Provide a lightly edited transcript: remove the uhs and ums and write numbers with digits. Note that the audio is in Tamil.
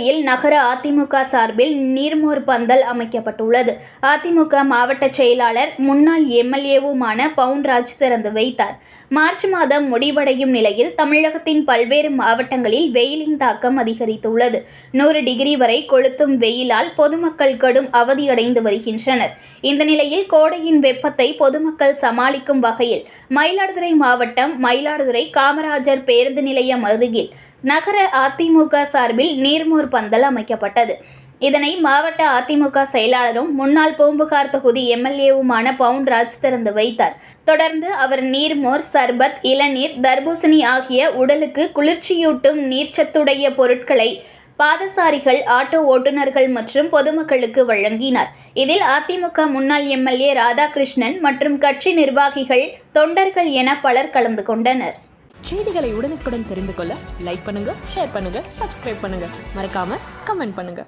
பகுதியில் நகர அதிமுக சார்பில் நீர்மோர் பந்தல் அமைக்கப்பட்டுள்ளது. அதிமுக மாவட்ட செயலாளர் முன்னாள் எம்எல்ஏவுமான பவுன்ராஜ் திறந்து வைத்தார். மார்ச் மாதம் முடிவடையும் நிலையில் தமிழகத்தின் பல்வேறு மாவட்டங்களில் வெயிலின் தாக்கம் அதிகரித்துள்ளது. 100 டிகிரி வரை கொளுத்தும் வெயிலால் பொதுமக்கள் கடும் அவதியடைந்து வருகின்றனர். இந்த நிலையில் கோடையின் வெப்பத்தை பொதுமக்கள் சமாளிக்கும் வகையில் மயிலாடுதுறை மாவட்டம் மயிலாடுதுறை காமராஜர் பேருந்து நிலையம் அருகில் நகர அதிமுக சார்பில் நீர்மோர் பந்தல் அமைக்கப்பட்டது. இதனை மாவட்ட அதிமுக செயலாளரும் முன்னாள் பூம்புகார் தொகுதி எம்எல்ஏவுமான பவுன்ராஜ் திறந்து வைத்தார். தொடர்ந்து அவர் நீர்மோர், சர்பத், இளநீர், தர்பூசணி ஆகிய உடலுக்கு குளிர்ச்சியூட்டும் நீர்ச்சத்துடைய பொருட்களை பாதசாரிகள், ஆட்டோ ஓட்டுநர்கள் மற்றும் பொதுமக்களுக்கு வழங்கினார். இதில் அதிமுக முன்னாள் எம்எல்ஏ ராதாகிருஷ்ணன் மற்றும் கட்சி நிர்வாகிகள், தொண்டர்கள் என பலர் கலந்து கொண்டனர். செய்திகளை உடனுக்குடன் தெரிந்து கொள்ள லைக் பண்ணுங்க, ஷேர் பண்ணுங்க, சப்ஸ்கிரைப் பண்ணுங்க, மறக்காம கமெண்ட் பண்ணுங்க.